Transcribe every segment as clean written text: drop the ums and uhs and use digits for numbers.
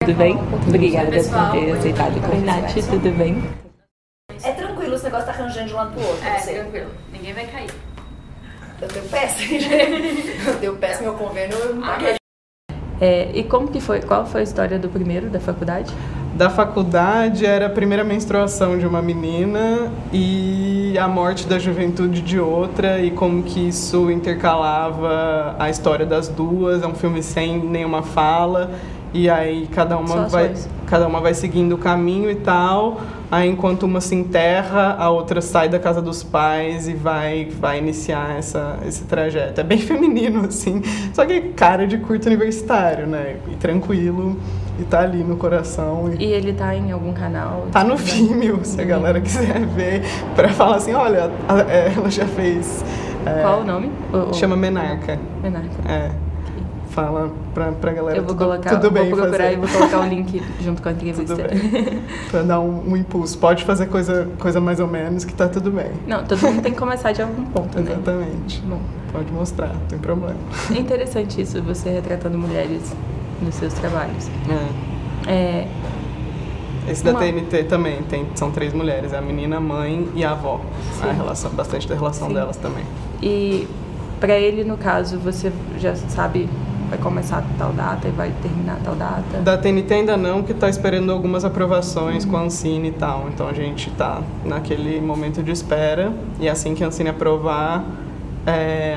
Tudo bem? Obrigada por ter aceitado. Oi, Nath, tudo bem? É tranquilo, esse negócio tá arranjando de um lado pro outro. É, tranquilo. Ninguém vai cair. Eu tenho péssimo. Eu tenho péssimo, meu convênio, eu não paguei. E como que foi? Qual foi a história do primeiro, da faculdade? Da faculdade era a primeira menstruação de uma menina e a morte da juventude de outra, e como que isso Intercalava a história das duas. É um filme sem nenhuma fala, e aí cada uma vai seguindo o caminho e tal. Aí enquanto uma se enterra, a outra sai da casa dos pais e vai iniciar esse trajeto. É bem feminino, assim, só que é cara de curto universitário, né? E tranquilo, e tá ali no coração. E ele tá em algum canal? Tá no Vimeo, se a galera quiser ver, pra falar assim, olha, ela já fez... Qual o nome? Chama Menarca. Menarca. Fala pra galera. Eu vou colocar, tudo bem vou procurar fazer. E vou colocar o link junto com a entrevista. Tudo bem. Pra dar um impulso. Pode fazer coisa mais ou menos, que tá tudo bem. Não, todo mundo tem que começar de algum ponto, né? Exatamente. Bom. Pode mostrar, não tem problema. É interessante isso, você retratando mulheres nos seus trabalhos. Esse da TNT também, são 3 mulheres, a menina, a mãe e a avó. Bastante da relação delas também. E pra ele, no caso, você já sabe, vai começar tal data e vai terminar tal data? Da TNT ainda não, que tá esperando algumas aprovações com a Ancine e tal. Então a gente tá naquele momento de espera, e assim que a Ancine aprovar,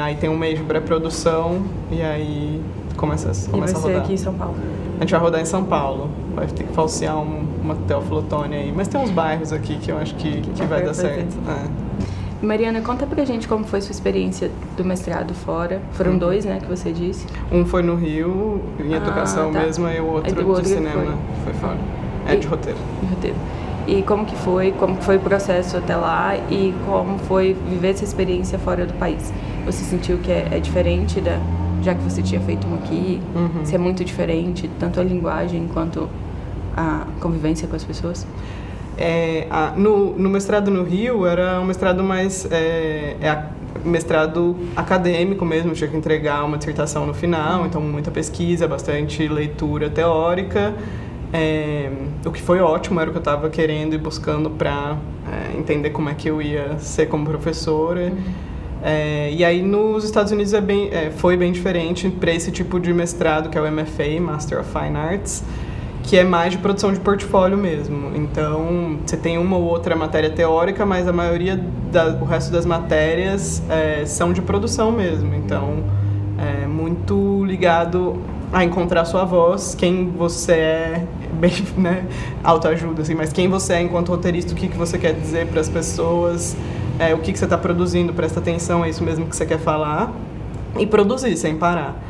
aí tem um mês de pré-produção, e aí começa a rodar. E vai ser aqui em São Paulo? A gente vai rodar em São Paulo. Vai ter que falsear uma Teófilo Otoni aí. Mas tem uns bairros aqui que eu acho que vai dar certo. Mariana, conta pra gente como foi sua experiência do mestrado fora. Foram 2, né, que você disse? Um foi no Rio, em educação mesmo, e o outro de cinema foi fora. De roteiro. De roteiro. E como que foi o processo até lá, e como foi viver essa experiência fora do país? Você sentiu que é diferente já que você tinha feito um aqui? Se é muito diferente, tanto a linguagem quanto a convivência com as pessoas? No mestrado no Rio, era um mestrado mais... mestrado acadêmico mesmo, tinha que entregar uma dissertação no final, então muita pesquisa, bastante leitura teórica. O que foi ótimo, era o que eu estava querendo e buscando para entender como é que eu ia ser como professora. E aí nos Estados Unidos foi bem diferente para esse tipo de mestrado, que é o MFA, Master of Fine Arts, que é mais de produção de portfólio mesmo. Então, você tem uma ou outra matéria teórica, mas a maioria, o resto das matérias são de produção mesmo. Então, é muito ligado a encontrar sua voz, quem você é, bem, né, autoajuda, assim, mas quem você é enquanto roteirista, o que você quer dizer para as pessoas, o que você está produzindo, presta atenção, é isso mesmo que você quer falar, e produzir sem parar.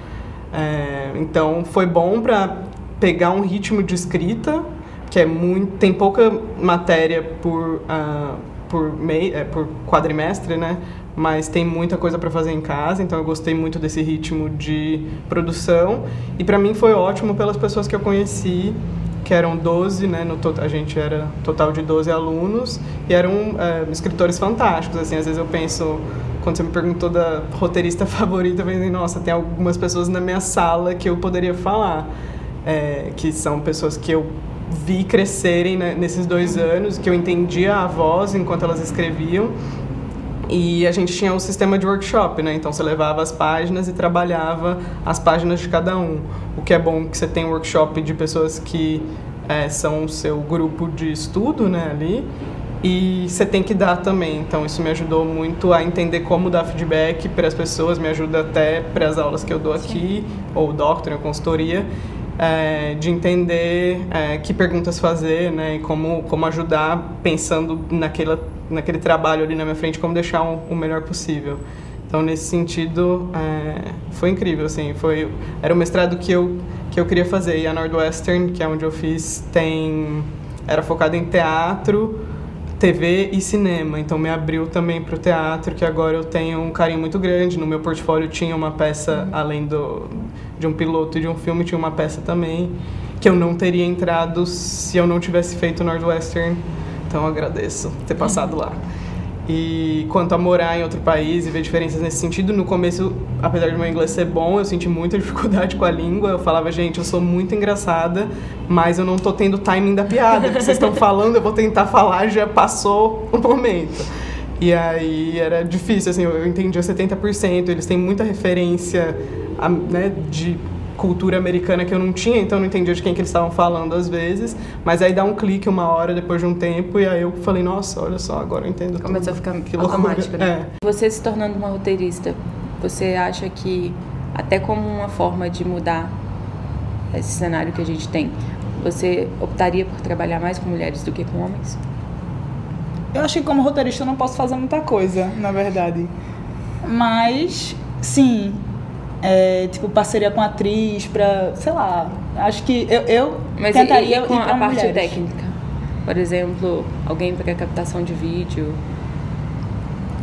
Então, foi bom para pegar um ritmo de escrita, que tem pouca matéria por quadrimestre, né? Mas tem muita coisa para fazer em casa, então eu gostei muito desse ritmo de produção. E para mim foi ótimo pelas pessoas que eu conheci, que eram 12, né? A gente era total de 12 alunos, e eram escritores fantásticos, assim. Às vezes eu penso, quando você me perguntou da roteirista favorita, eu pensei, nossa, tem algumas pessoas na minha sala que eu poderia falar, que são pessoas que eu vi crescerem, né, nesses 2 anos, que eu entendia a voz enquanto elas escreviam. E a gente tinha um sistema de workshop, né? Então você levava as páginas e trabalhava as páginas de cada um. O que é bom que você tem um workshop de pessoas que são o seu grupo de estudo, né, ali. E você tem que dar também. Então isso me ajudou muito a entender como dar feedback para as pessoas, me ajuda até para as aulas que eu dou aqui, ou doctor, ou consultoria, de entender que perguntas fazer, né, e como ajudar pensando naquele trabalho ali na minha frente, como deixar o melhor possível. Então, nesse sentido, foi incrível, assim, era um mestrado que eu queria fazer, e a Northwestern, que é onde eu fiz, era focada em teatro, TV e cinema, então me abriu também para o teatro, que agora eu tenho um carinho muito grande. No meu portfólio tinha uma peça, além de um piloto e de um filme, tinha uma peça também, que eu não teria entrado se eu não tivesse feito Northwestern, então eu agradeço ter passado lá. E quanto a morar em outro país e ver diferenças nesse sentido, no começo, apesar do meu inglês ser bom, eu senti muita dificuldade com a língua. Eu falava, gente, eu sou muito engraçada, mas eu não tô tendo timing da piada. Porque vocês estão falando, eu vou tentar falar, já passou o momento. E aí era difícil, assim, eu entendia 70%. Eles têm muita referência, né, de cultura americana que eu não tinha, então eu não entendia de quem que eles estavam falando às vezes, mas aí dá um clique uma hora depois de um tempo, e aí eu falei, nossa, olha só, agora eu entendo. Começou tudo. a ficar que automático, loucura. né? Você se tornando uma roteirista, você acha que, até como uma forma de mudar esse cenário que a gente tem, você optaria por trabalhar mais com mulheres do que com homens? Eu acho que como roteirista eu não posso fazer muita coisa, na verdade. Mas, sim, tipo, parceria com atriz pra, sei lá, acho que eu mas tentaria e com ir pra a parte mulheres. técnica? Por exemplo, alguém para captação de vídeo?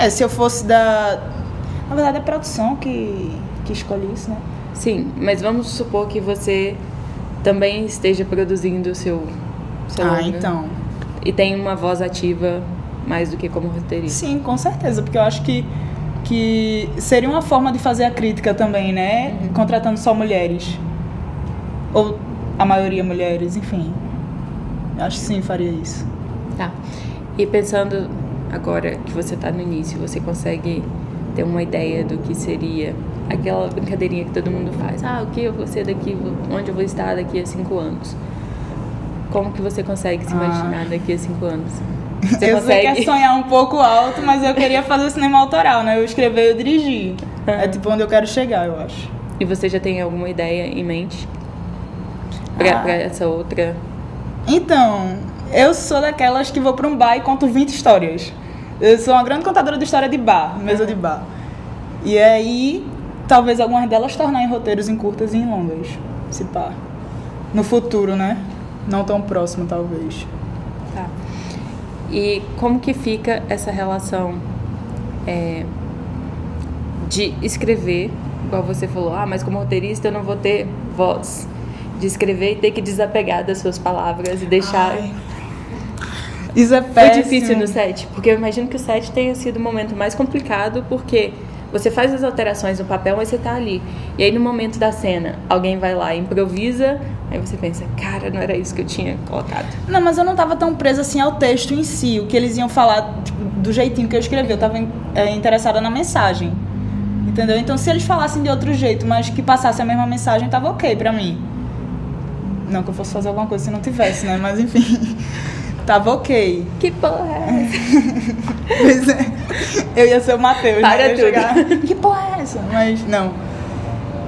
Se eu fosse da... Na verdade, é a produção que escolhe isso, né? Sim, mas vamos supor que você também esteja produzindo o seu longa. Então. E tem uma voz ativa mais do que como roteirista. Sim, com certeza, porque eu acho que seria uma forma de fazer a crítica também, né? Uhum. Contratando só mulheres. Ou a maioria mulheres, enfim. Eu acho que sim, faria isso. Tá. E pensando agora que você está no início, você consegue ter uma ideia do que seria aquela brincadeirinha que todo mundo faz? O que eu vou ser daqui, onde eu vou estar daqui a 5 anos? Como que você consegue se imaginar daqui a 5 anos? Você eu consegue? sei que é sonhar um pouco alto, mas eu queria fazer cinema autoral, né? Eu escrever e eu dirigir. É tipo onde eu quero chegar, eu acho. E você já tem alguma ideia em mente pra essa outra? Então, eu sou daquelas que vou pra um bar e conto 20 histórias. Eu sou uma grande contadora de história de bar, mesa de bar. E aí, talvez algumas delas tornar em roteiros em curtas e em longas, se pá. No futuro, né? Não tão próximo, talvez. Tá. E como que fica essa relação de escrever, igual você falou, mas como roteirista eu não vou ter voz, de escrever e ter que desapegar das suas palavras e deixar... Isso é Foi péssimo. difícil no set, porque eu imagino que o set tenha sido o momento mais complicado, porque você faz as alterações no papel, mas você tá ali. E aí no momento da cena, alguém vai lá e improvisa, aí você pensa, cara, não era isso que eu tinha colocado. Não, mas eu não tava tão presa assim ao texto em si, o que eles iam falar, tipo, do jeitinho que eu escrevi. Eu tava interessada na mensagem, entendeu? Então se eles falassem de outro jeito, mas que passasse a mesma mensagem, tava ok pra mim. Não que eu fosse fazer alguma coisa se não tivesse, né? Mas enfim, tava ok. Que porra é essa? Pois é, eu ia ser o Matheus, Para né? Eu ia tudo. chegar, que porra é essa? Mas não.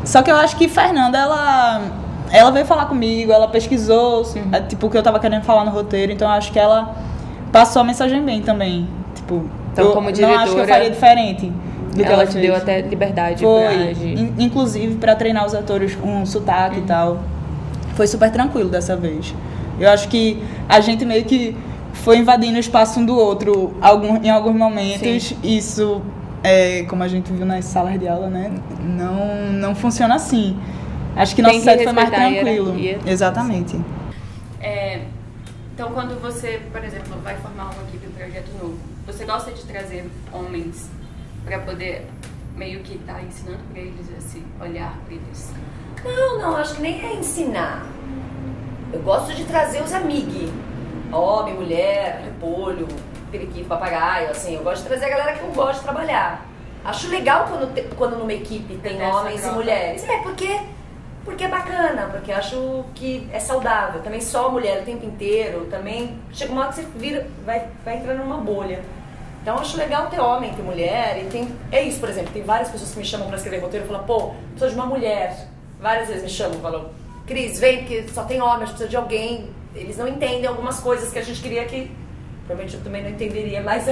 Só que eu acho que Fernanda, ela veio falar comigo, ela pesquisou, tipo, o que eu tava querendo falar no roteiro, então eu acho que ela passou a mensagem bem também. Tipo, Então, eu como diretora, não acho que eu faria diferente do que Ela ela te fez. deu até liberdade pra Foi, agir. inclusive pra treinar os atores com sotaque e tal. Foi super tranquilo dessa vez. Eu acho que a gente meio que foi invadindo o espaço um do outro em alguns momentos. Sim. Isso, como a gente viu nas salas de aula, né? Não funciona assim. Acho que nosso set foi mais tranquilo. Exatamente. Então, quando você, por exemplo, vai formar uma equipe de projeto novo, você gosta de trazer homens para poder meio que estar ensinando para eles esse olhar para eles? Não, acho que nem é ensinar. Eu gosto de trazer os amigos. Homem, mulher, repolho, periquito, papagaio, assim. Eu gosto de trazer a galera que eu gosto de trabalhar. Acho legal quando numa equipe tem homens e mulheres. Porque é bacana, porque acho que é saudável. Também só mulher o tempo inteiro, também chega uma hora que você vai entrando numa bolha. Então acho legal ter homem, ter mulher, e é isso, por exemplo, tem várias pessoas que me chamam pra escrever roteiro e falam, pô, preciso de uma mulher. Várias vezes me chamam e falam, Cris, vem, porque só tem homem, a gente precisa de alguém. Eles não entendem algumas coisas que a gente queria que... Provavelmente eu também não entenderia, mas...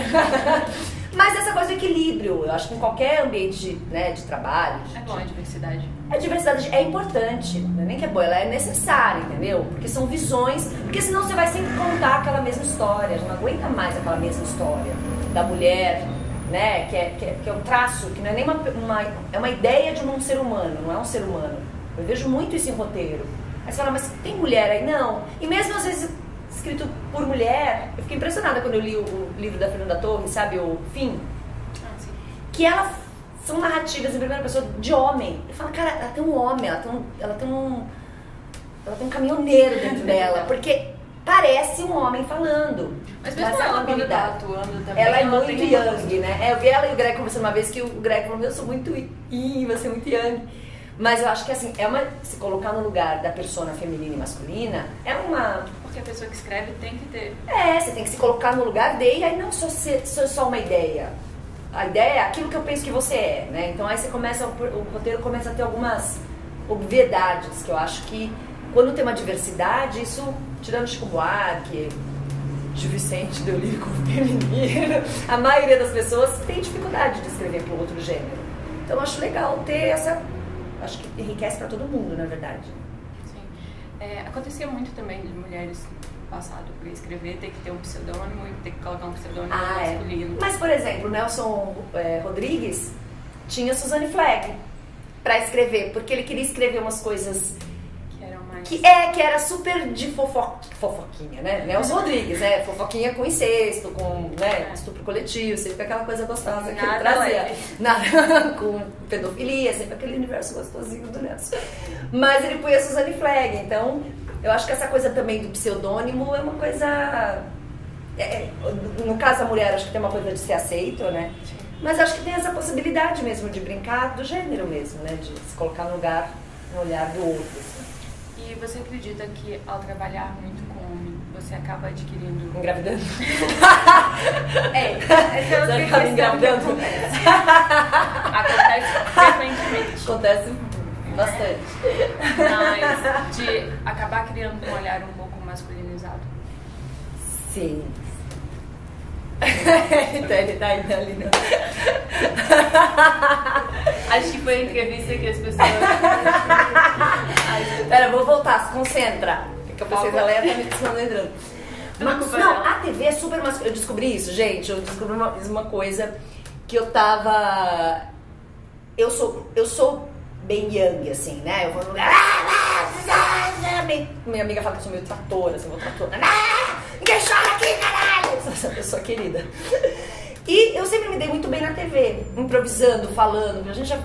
mas essa coisa do equilíbrio, eu acho que em qualquer ambiente, né, de trabalho... É bom a diversidade. A diversidade é importante, não é nem que é boa, ela é necessária, entendeu? Porque são visões, porque senão você vai sempre contar aquela mesma história, já não aguenta mais aquela mesma história da mulher, né, que é um traço, que não é nem é uma ideia de um ser humano, não é um ser humano. Eu vejo muito isso em roteiro. Aí você fala, mas tem mulher aí? Não. E mesmo às vezes escrito por mulher. Eu fiquei impressionada quando eu li o livro da Fernanda Torres, sabe, o Fim? Sim. Que ela são narrativas em primeira pessoa de homem. Eu falo, cara, ela tem um homem, ela tem um caminhoneiro dentro dela, porque parece um homem falando. Mas mesmo ela quando tá atuando também... Ela é muito tem young, né? Eu vi ela e o Greg conversando uma vez que o Greg falou, eu sou muito yin, você é muito young. Mas eu acho que assim, se colocar no lugar da persona feminina e masculina, é uma... Porque a pessoa que escreve tem que ter... você tem que se colocar no lugar dele, aí não só uma ideia. A ideia é aquilo que eu penso que você é, né? Então aí o roteiro começa a ter algumas obviedades, que eu acho que quando tem uma diversidade, isso, tirando Chico Buarque, Gil Vicente, deu livro como feminino, a maioria das pessoas tem dificuldade de escrever para outro gênero. Então eu acho legal ter essa... Acho que enriquece para todo mundo, na verdade. Sim. Acontecia muito também de mulheres no passado para escrever, ter que ter um pseudônimo e ter que colocar um pseudônimo masculino. Mas, por exemplo, o Nelson Rodrigues tinha Suzanne Flegg para escrever, porque ele queria escrever umas coisas... Que era super de fofoquinha, né? Nelson Rodrigues, né? Fofoquinha com incesto, com estupro coletivo, sempre aquela coisa gostosa que ele trazia. Nada com pedofilia, sempre aquele universo gostosinho do Nelson. Mas ele punha a Suzanne Flegg, então eu acho que essa coisa também do pseudônimo é uma coisa... no caso da mulher, acho que tem uma coisa de ser aceito, né? Mas acho que tem essa possibilidade mesmo de brincar do gênero mesmo, né? De se colocar no olhar do outro, assim. E você acredita que ao trabalhar muito com homem, você acaba adquirindo... Engravidando? Essa é outra questão engravidando. Acontece frequentemente. Acontece bastante. Mas de acabar criando um olhar um pouco masculinizado. Sim. Então ele tá indo ali, não. Acho que foi a entrevista que as pessoas... Pera, vou voltar, se concentra. Porque eu pensei que ela ia estar me desconcentrando. Mas, não, a TV é super masculina. Eu descobri isso, gente. Eu descobri uma coisa que eu tava... Eu sou bem young, assim, né? Eu vou no lugar... Minha amiga fala que eu sou meio tratora, assim, eu vou tratora. Ninguém chora aqui, caralho! Essa pessoa querida. E eu sempre me dei muito bem na TV, improvisando, falando. A gente já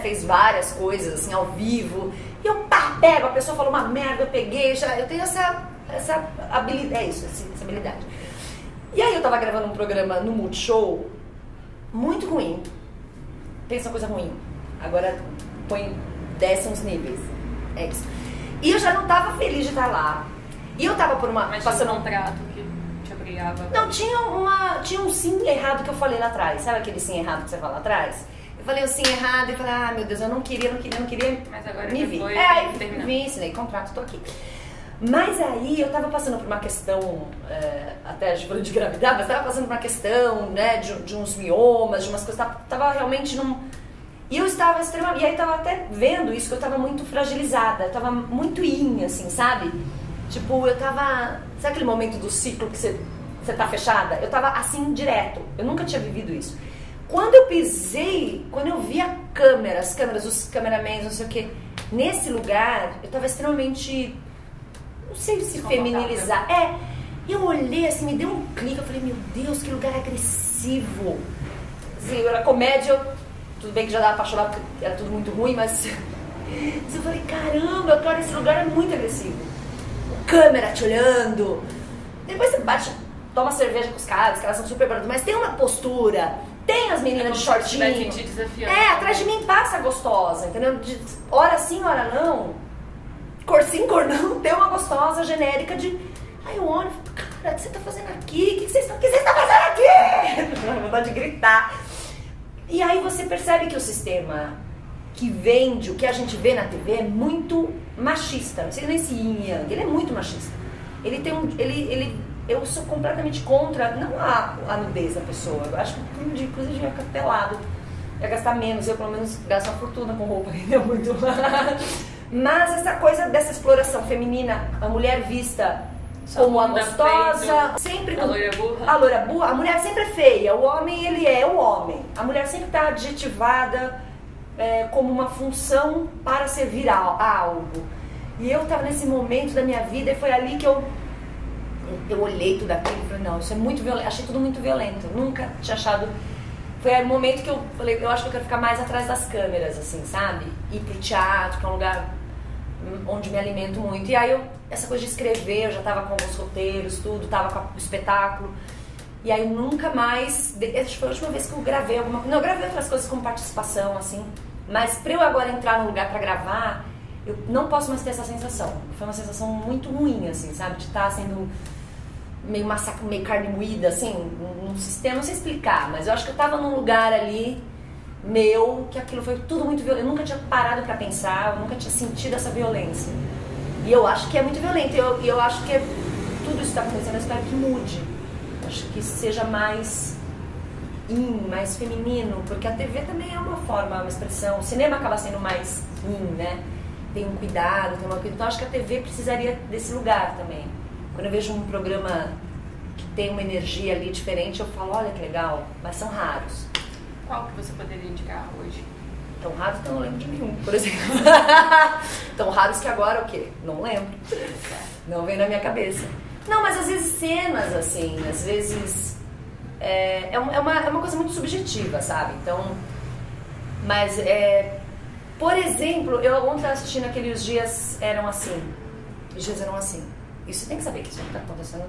fez várias coisas, assim, ao vivo. E eu pego, a pessoa falou uma merda, eu peguei, eu tenho essa habilidade, essa habilidade. E aí eu tava gravando um programa no Multishow, muito ruim. Pensa uma coisa ruim. Agora desce uns níveis. É isso. E eu já não tava feliz de estar lá. E eu tava passando um trato que te obrigava. Não, tinha um sim errado que eu falei lá atrás. Sabe aquele sim errado que você fala lá atrás? Eu falei o sim errado e falei, meu Deus, eu não queria. Mas agora me vi. Aí vim, assinei contrato, tô aqui. Mas aí eu tava passando por uma questão, até a gente falou de gravidar, mas tava passando por uma questão, né, de uns miomas, de umas coisas, tava realmente num... E eu estava extremamente... E aí tava até vendo isso, que eu tava muito fragilizada, eu tava muito assim, sabe? Tipo, eu tava... Sabe aquele momento do ciclo que você tá fechada? Eu tava assim, direto. Eu nunca tinha vivido isso. Quando eu pisei, quando eu vi as câmeras, os cameramans, não sei o quê, nesse lugar, eu tava extremamente... Não sei se feminilizar. Eu olhei assim, me deu um clique, eu falei, meu Deus, que lugar agressivo. Assim, era comédia, tudo bem que já dava pra chorar porque era tudo muito ruim, mas eu falei, caramba, cara, esse lugar é muito agressivo. Câmera te olhando. Depois você bate, toma cerveja com os caras, que elas são super baratas, mas tem uma postura, tem as meninas de shortinho. Atrás de mim passa gostosa, entendeu? Hora sim, hora não. Cor sim, cor não, tem uma gostosa genérica de... Aí eu olho e falo, cara, o que você tá fazendo aqui? O que você está fazendo aqui? Dá vontade de gritar. E aí você percebe que o sistema que vende, o que a gente vê na TV é muito machista. Não sei nem se yin yang, ele é muito machista. Ele tem eu sou completamente contra, não a nudez da pessoa. Eu acho que inclusive ia ficar pelado. Ia gastar menos, eu pelo menos gasto uma fortuna com roupa, ainda muito. Mas essa coisa dessa exploração feminina, a mulher vista como a gostosa, sempre a loira burra. A loira burra, a mulher sempre é feia, o homem ele é o homem. A mulher sempre está adjetivada como uma função para servir a algo. E eu estava nesse momento da minha vida e foi ali que eu eu olhei tudo aquilo e falei, não, isso é muito violento, achei tudo muito violento, nunca tinha achado. Foi o momento que eu falei, eu acho que eu quero ficar mais atrás das câmeras, assim, sabe? Ir pro teatro, que é um lugar onde me alimento muito. E aí essa coisa de escrever, eu já tava com os roteiros, tudo, tava com o espetáculo. E aí eu nunca mais, acho que foi a última vez que eu gravei alguma coisa. Não, eu gravei outras coisas como participação, assim. Mas pra eu agora entrar num lugar pra gravar, eu não posso mais ter essa sensação. Foi uma sensação muito ruim, assim, sabe? De estar sendo meio massacre, meio carne moída, assim, num sistema, não sei explicar, mas eu acho que eu tava num lugar ali, que aquilo foi tudo muito violento. Eu nunca tinha parado pra pensar, eu nunca tinha sentido essa violência. E eu acho que é muito violento, e eu acho que tudo isso tá acontecendo, eu espero que mude. Acho que seja mais mais feminino, porque a TV também é uma forma, uma expressão, o cinema acaba sendo mais né? Tem um cuidado, tem uma coisa. Então acho que a TV precisaria desse lugar também. Quando eu vejo um programa que tem uma energia ali diferente, eu falo, olha que legal, mas são raros. Qual que você poderia indicar hoje? Tão raros que eu não lembro de nenhum, por exemplo. Tão raros que agora o quê? Não lembro. Não vem na minha cabeça. Não, mas às vezes cenas, assim, às vezes é uma coisa muito subjetiva, sabe? Então, mas por exemplo, eu ontem estava assistindo aqueles Dias Eram Assim. Os Dias Eram Assim. Isso tem que saber que isso está acontecendo.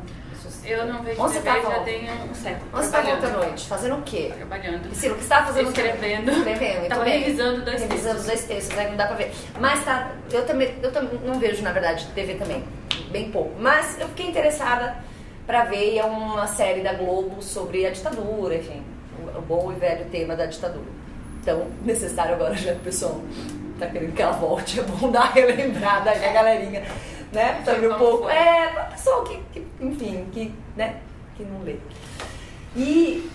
Eu não vejo TV, já tem um século. Onde você está ontem à noite? Fazendo o quê? Trabalhando. Priscila, o que você estava fazendo? Escrevendo. Estava revisando dois textos, aí não dá pra ver. Mas tá, eu também não vejo, na verdade, TV também, bem pouco. Mas eu fiquei interessada pra ver, e é uma série da Globo sobre a ditadura, enfim, o bom e velho tema da ditadura. Então, necessário agora, já que o pessoal tá querendo que ela volte, é bom dar uma relembrada aí a galerinha, né? Pra ver um pouco. Pra pessoal que enfim, né, que não lê. E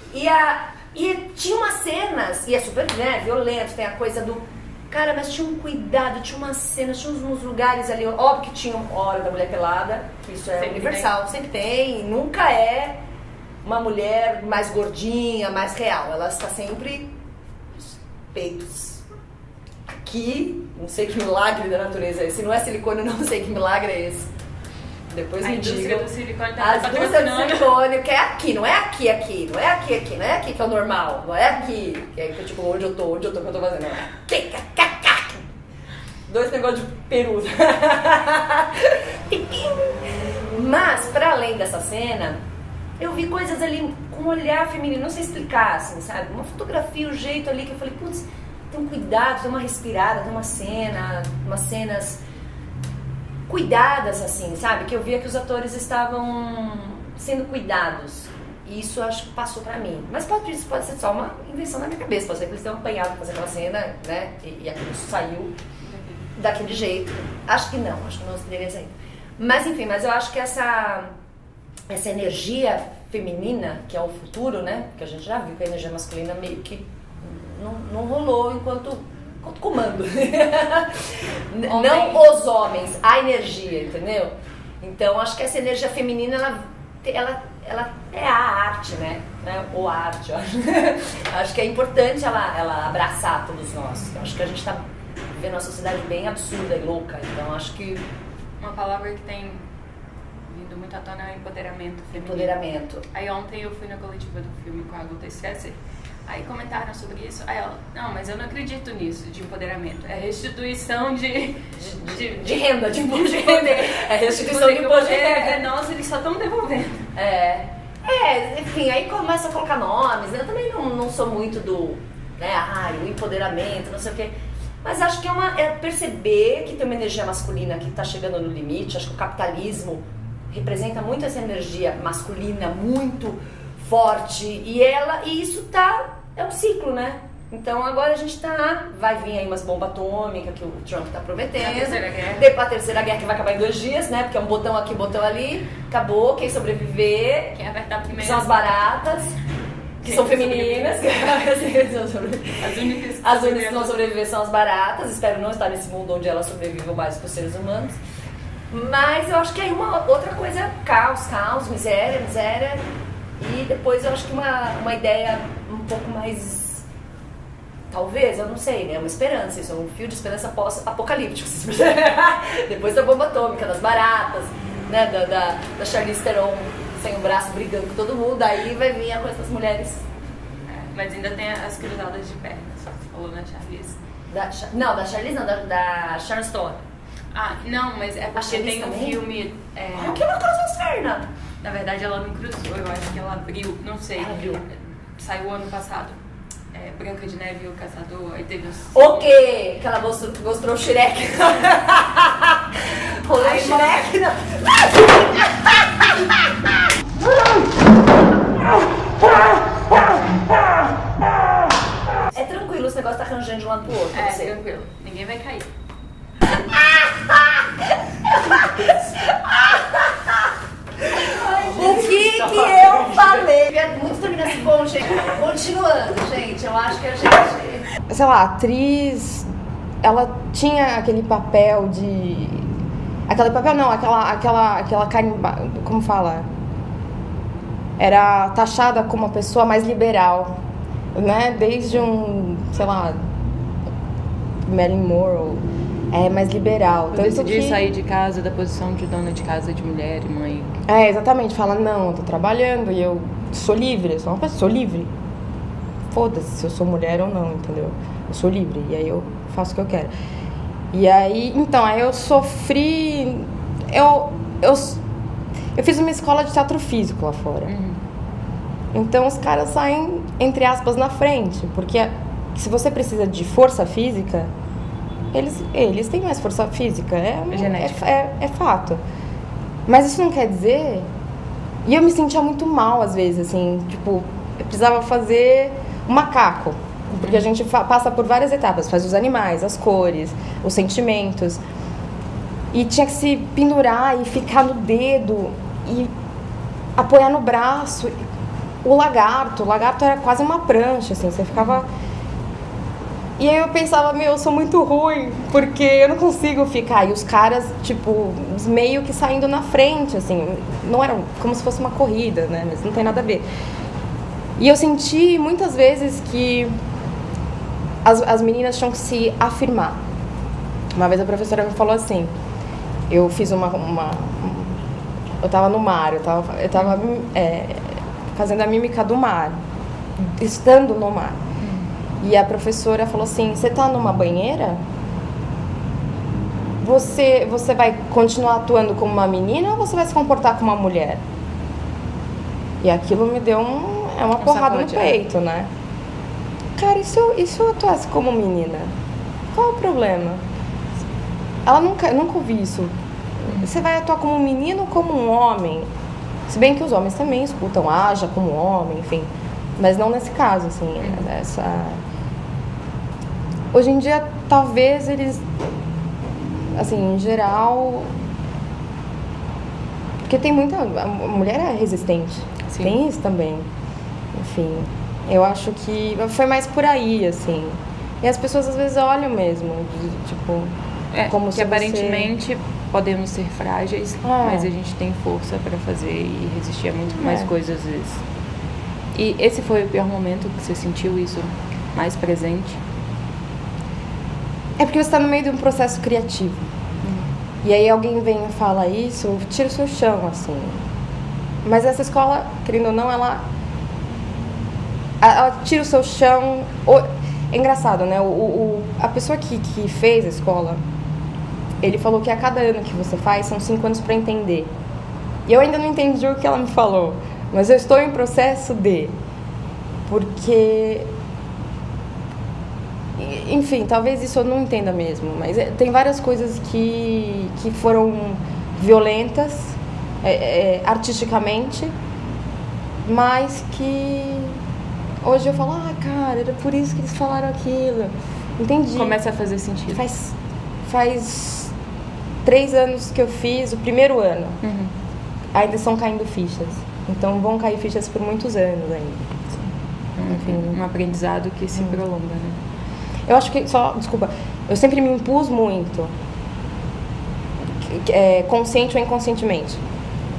tinha umas cenas, e é super, né, violento, tem a coisa do... Cara, mas tinha um cuidado, tinha umas cenas, tinha uns lugares ali, óbvio que tinha Hora da Mulher Pelada, que isso é universal, sempre tem, nunca é uma mulher mais gordinha, mais real, ela está sempre peitos aqui, não sei que milagre da natureza é esse, se não é silicone, eu não sei que milagre é esse. Depois me digam. Do silicone tá a indústria do silicone, que é aqui, não é aqui, não é aqui, não é aqui que é o normal, não é aqui, que é tipo, onde eu tô, que eu tô fazendo, não é. Dois negócios de peru. Mas, pra além dessa cena, eu vi coisas ali com um olhar feminino, não sei explicar, assim, sabe? Uma fotografia, o jeito ali que eu falei, putz, tem um cuidado, tem uma respirada, tem uma cena, umas cenas cuidadas, assim, sabe? Que eu via que os atores estavam sendo cuidados. E isso acho que passou pra mim. Mas pode ser só uma invenção na minha cabeça. Pode ser que eles tenham apanhado pra fazer aquela cena, né? E aquilo saiu daquele jeito. Acho que não deveria sair. Mas enfim, eu acho que essa energia feminina, que é o futuro, né? Que a gente já viu que a energia masculina meio que não rolou enquanto comando. Não os homens, a energia, entendeu? Então acho que essa energia feminina ela é a arte, né? Ou a arte, eu acho. Acho que é importante ela abraçar todos nós. Eu acho que a gente tá vivendo uma sociedade bem absurda e louca, então acho que uma palavra que tem vindo muito à tona é empoderamento feminino. Empoderamento. Aí ontem eu fui na coletiva do filme com a Guta Scesser. Aí comentaram sobre isso, aí ela, não, mas eu não acredito nisso, de empoderamento. É restituição de renda, de imposto de renda. É restituição de imposto de renda. Nossa, eles só estão devolvendo. Enfim, aí começa a colocar nomes. Eu também não sou muito do, né, o empoderamento, não sei o quê. Mas acho que é perceber que tem uma energia masculina que está chegando no limite. Acho que o capitalismo representa muito essa energia masculina, muito forte. E isso é um ciclo, né? Então agora a gente vai vir aí umas bombas atômicas que o Trump tá prometendo. A terceira guerra que vai acabar em 2 dias, né? Porque é um botão aqui, botão ali. Acabou, quem sobreviver. Quem apertar primeiro. São as baratas, que são femininas. As únicas que vão sobreviver são as baratas. Espero não estar nesse mundo onde elas sobrevivam mais que os seres humanos. Mas eu acho que aí uma outra coisa, caos, miséria. E depois eu acho que uma ideia um pouco mais, talvez, eu não sei, né? Uma esperança, isso é um fio de esperança pós-apocalíptico. Depois da bomba atômica, das baratas. né, da Charlize Theron sem o braço brigando com todo mundo, aí vai vir a coisa das mulheres. Mas ainda tem as cruzadas de pernas, você falou na Charlize. Não, da Charlize não, da Sharon Stone. Ah, não, mas é porque tem um filme... O que ela cruzou as pernas? Na verdade, ela não cruzou, eu acho que ela abriu, não sei. Ela abriu. Saiu ano passado. Branca de Neve e o Caçador, aí teve os... O quê? Que ela mostrou o Shrek. Rolou o Shrek, não. É tranquilo, esse negócio tá arranjando de um lado pro outro. É, tranquilo. Ninguém vai cair. O que eu falei? Queria muito terminar esse bom, gente. Continuando, gente. Eu acho que a gente... Sei lá, a atriz, ela tinha aquele papel de... Aquele papel não, aquela canibal... Como fala? Era taxada como uma pessoa mais liberal, né? Desde sei lá... Marilyn Monroe... mais liberal. Eu decidi sair de casa da posição de dona de casa, de mulher e mãe. Exatamente. Fala, não, eu tô trabalhando e eu sou livre. Eu sou uma pessoa livre. Foda-se se eu sou mulher ou não, entendeu? Eu sou livre. E aí eu faço o que eu quero. E aí, então, aí eu sofri... Eu fiz uma escola de teatro físico lá fora. Uhum. Então os caras saem, entre aspas, na frente. Porque se você precisa de força física... Eles têm mais força física, é fato. Mas isso não quer dizer... E eu me sentia muito mal, às vezes, assim, tipo... Eu precisava fazer um macaco. Porque a gente passa por várias etapas. Faz os animais, as cores, os sentimentos. E tinha que se pendurar e ficar no dedo. E apoiar no braço. O lagarto era quase uma prancha, assim. Você ficava... E aí eu pensava, eu sou muito ruim, porque eu não consigo ficar. E os caras, tipo, meio que saindo na frente, assim. Não era como se fosse uma corrida, né? Mas não tem nada a ver. E eu senti muitas vezes que as meninas tinham que se afirmar. Uma vez a professora me falou assim, eu fiz eu tava no mar, eu tava fazendo a mímica do mar, estando no mar. E a professora falou assim, você tá numa banheira? Você vai continuar atuando como uma menina ou você vai se comportar como uma mulher? E aquilo me deu uma porrada no peito, né? Cara, e se eu atuasse como menina? Qual é o problema? Ela nunca ouvi isso. Você vai atuar como um menino ou como um homem? Se bem que os homens também escutam, haja como homem, enfim. Mas não nesse caso, assim, Hoje em dia, talvez eles, assim, em geral... Porque tem muita... A mulher é resistente. Sim. Tem isso também. Enfim, eu acho que foi mais por aí, assim. E as pessoas, às vezes, olham mesmo, tipo... como se aparentemente podemos ser frágeis, mas a gente tem força para fazer e resistir a muito mais coisas às vezes. E esse foi o pior momento que você sentiu isso mais presente? É porque você está no meio de um processo criativo. E aí alguém vem e fala isso, tira o seu chão, assim. Mas essa escola, querendo ou não, ela tira o seu chão. É engraçado, né? A pessoa que fez a escola, ele falou que a cada ano que você faz, são 5 anos para entender. E eu ainda não entendi o que ela me falou. Mas eu estou em processo porque... Enfim, talvez isso eu não entenda mesmo. Mas tem várias coisas que foram violentas, artisticamente, mas que... Hoje eu falo, cara, era por isso que eles falaram aquilo. Entendi. Começa a fazer sentido. Faz 3 anos que eu fiz, o primeiro ano. Ainda estão caindo fichas. Então vão cair fichas por muitos anos ainda. Enfim, um aprendizado que se prolonga, né? Eu acho que, desculpa, eu sempre me impus muito, consciente ou inconscientemente.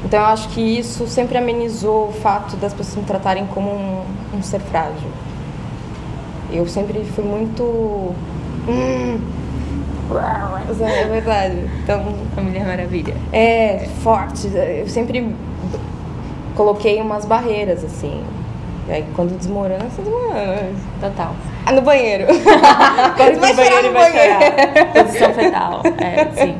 Então eu acho que isso sempre amenizou o fato das pessoas me tratarem como um ser frágil. Eu sempre fui muito... É verdade. Então, A Mulher Maravilha. é forte. Eu sempre coloquei umas barreiras, assim. E aí, quando desmorona, você desmorona. Total. Ah, no banheiro. Quando vai no banheiro chorar ele no vai banheiro. chorar. Posição fetal. Sim.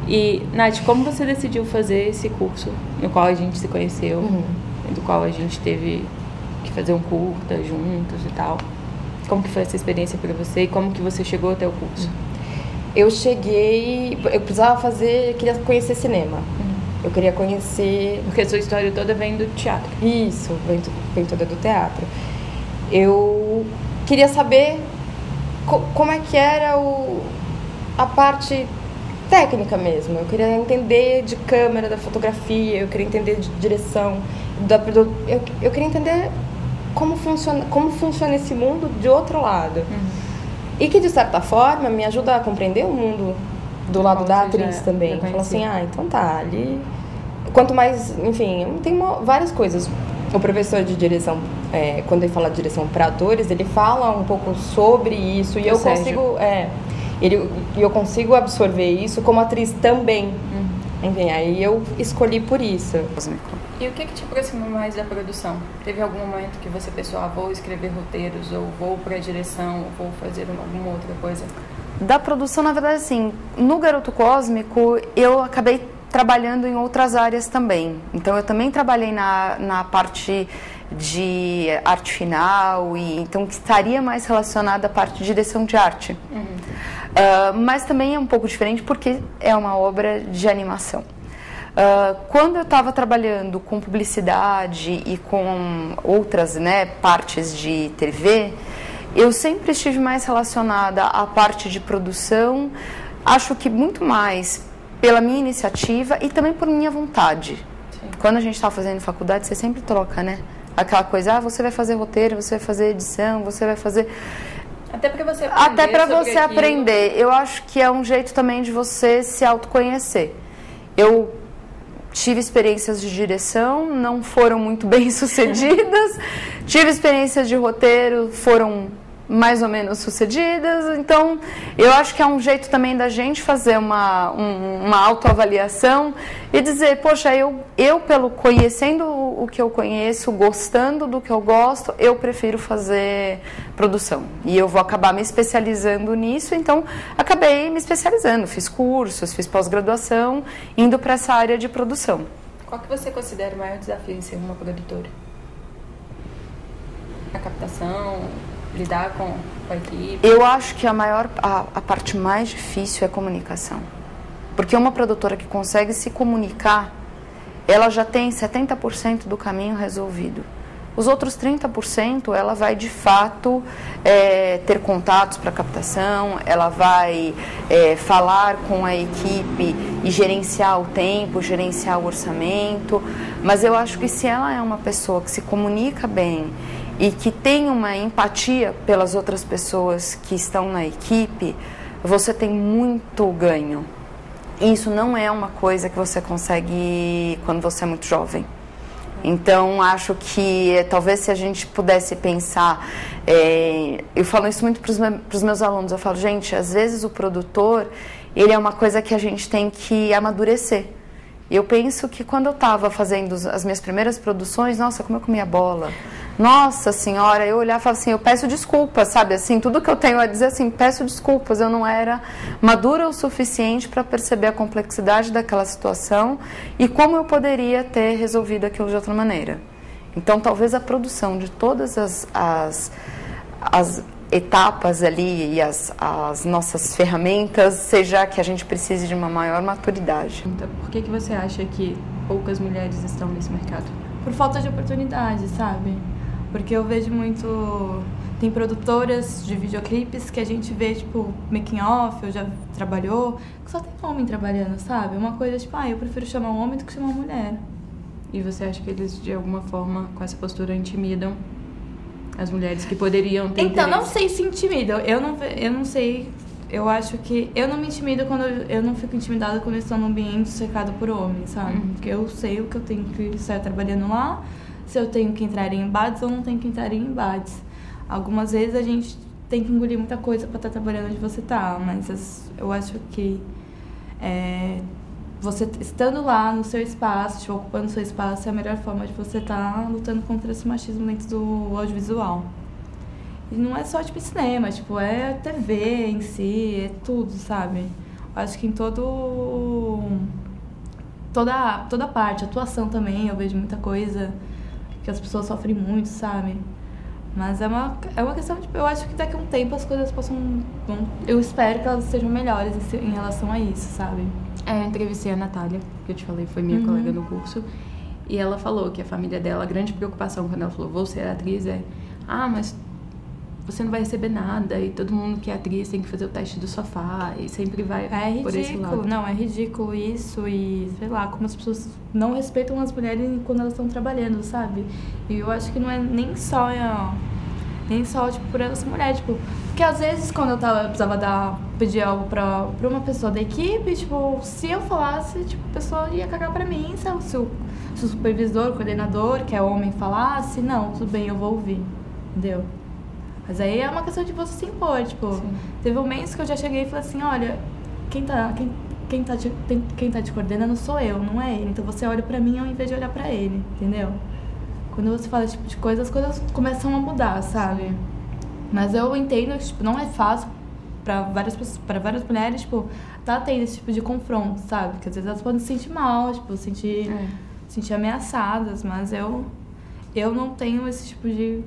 E, Nath, como você decidiu fazer esse curso no qual a gente se conheceu, do qual a gente teve que fazer um curta juntos e tal? Como que foi essa experiência para você e como que você chegou até o curso? Eu queria conhecer cinema. Eu queria conhecer... Porque a sua história toda vem do teatro. Isso, vem toda do teatro. Eu queria saber como é que era a parte técnica mesmo. Eu queria entender de câmera, da fotografia, eu queria entender de direção. Eu queria entender como funciona esse mundo de outro lado. E que, de certa forma, me ajuda a compreender o mundo do lado da atriz também. Fala assim, então tá, ali... Quanto mais, enfim, tem várias coisas. O professor de direção, quando ele fala de direção para atores, ele fala um pouco sobre isso. E eu consigo absorver isso como atriz também. Enfim, aí eu escolhi por isso. E o que te aproximou mais da produção? Teve algum momento que você pensou, vou escrever roteiros, ou vou para a direção, ou vou fazer alguma outra coisa? Da produção, na verdade, assim, no Garoto Cósmico, eu acabei trabalhando em outras áreas também. Então, eu também trabalhei na parte de arte final, então que estaria mais relacionada à parte de direção de arte. Mas também é um pouco diferente porque é uma obra de animação. Quando eu estava trabalhando com publicidade e com outras partes de TV, eu sempre estive mais relacionada à parte de produção, acho que muito mais pela minha iniciativa e também por minha vontade. Sim. Quando a gente está fazendo faculdade, você sempre troca, né? Aquela coisa, você vai fazer roteiro, você vai fazer edição, você vai fazer... Até para você aprender. Até para você aprender. Eu acho que é um jeito também de você se autoconhecer. Eu tive experiências de direção, não foram muito bem sucedidas. Tive experiências de roteiro, foram mais ou menos sucedidas. Então, eu acho que é um jeito também da gente fazer uma autoavaliação e dizer, poxa, eu pelo conhecendo o que eu conheço, gostando do que eu gosto, eu prefiro fazer produção. E eu vou acabar me especializando nisso, então acabei me especializando, fiz cursos, fiz pós-graduação, indo para essa área de produção. Qual que você considera o maior desafio em ser uma produtora? A captação, lidar com a equipe? Eu acho que a parte mais difícil é a comunicação. Porque uma produtora que consegue se comunicar, ela já tem 70% do caminho resolvido. Os outros 30%, ela vai de fato ter contatos para captação, ela vai falar com a equipe e gerenciar o tempo, gerenciar o orçamento. Mas eu acho que se ela é uma pessoa que se comunica bem e que tem uma empatia pelas outras pessoas que estão na equipe, você tem muito ganho. Isso não é uma coisa que você consegue quando você é muito jovem. Então, acho que talvez se a gente pudesse pensar... eu falo isso muito para os meus alunos. Eu falo, gente, às vezes o produtor, ele é uma coisa que a gente tem que amadurecer. Eu penso que quando eu estava fazendo as minhas primeiras produções, nossa, como eu comia bola. Nossa senhora, eu olhava e falava assim, eu peço desculpas, sabe? Assim, tudo que eu tenho a dizer assim, peço desculpas. Eu não era madura o suficiente para perceber a complexidade daquela situação e como eu poderia ter resolvido aquilo de outra maneira. Então, talvez a produção de todas as etapas ali e as nossas ferramentas seja que a gente precise de uma maior maturidade. Então, por que você acha que poucas mulheres estão nesse mercado? Por falta de oportunidade, sabe? Porque eu vejo muito... Tem produtoras de videoclipes que a gente vê, tipo, making off, ou já trabalhou, que só tem homem trabalhando, sabe? Uma coisa tipo, eu prefiro chamar um homem do que chamar uma mulher. E você acha que eles, de alguma forma, com essa postura, intimidam as mulheres que poderiam ter Então, interesse? não sei se intimidam. Eu não sei... Eu acho que eu não me intimido quando eu não fico intimidada quando eu estou num ambiente cercado por homens, sabe? Porque eu sei o que eu tenho que estar trabalhando lá, se eu tenho que entrar em embates ou não tenho que entrar em embates. Algumas vezes a gente tem que engolir muita coisa pra estar trabalhando onde você tá, mas eu acho que você estando lá no seu espaço, tipo, ocupando o seu espaço, é a melhor forma de você estar lutando contra esse machismo dentro do audiovisual. E não é só, tipo, cinema, tipo, é TV em si, é tudo, sabe? Acho que em toda parte, atuação também, eu vejo muita coisa que as pessoas sofrem muito, sabe? Mas é uma questão, tipo, eu acho que daqui a um tempo as coisas eu espero que elas sejam melhores em relação a isso, sabe? Eu entrevistei a Natália, que eu te falei, foi minha colega no curso, e ela falou que a família dela, a grande preocupação quando ela falou, vou ser atriz, mas você não vai receber nada, e todo mundo que é atriz tem que fazer o teste do sofá, e sempre vai por esse lado. Não, é ridículo isso, e sei lá, como as pessoas não respeitam as mulheres quando elas estão trabalhando, sabe? E eu acho que não é nem só tipo, por essa mulher, tipo, porque às vezes quando eu precisava pedir algo pra uma pessoa da equipe, tipo, se eu falasse, tipo, a pessoa ia cagar pra mim, sabe? Se o supervisor, o coordenador, que é homem, falasse, não, tudo bem, eu vou ouvir, entendeu? Mas aí é uma questão de você se impor, tipo, sim. Teve momentos que eu já cheguei e falei assim, olha, quem tá te coordenando sou eu, não é ele, então você olha pra mim ao invés de olhar pra ele, entendeu? Quando você fala esse tipo de coisa, as coisas começam a mudar, sabe? Sim. Mas eu entendo que, tipo, não é fácil pra várias mulheres, tipo, tá tendo esse tipo de confronto, sabe? Porque às vezes elas podem se sentir mal, tipo, sentir ameaçadas, mas eu não tenho esse tipo de